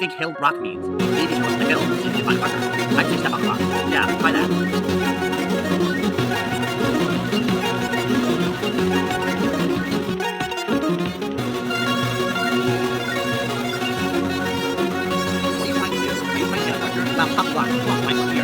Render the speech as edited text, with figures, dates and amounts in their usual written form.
think hill rock means? Maybe from the hill. If I wonder. I'd say step on rock. Yeah, try that. What are you trying to do? Are you trying to get a picture about top rock? Well, my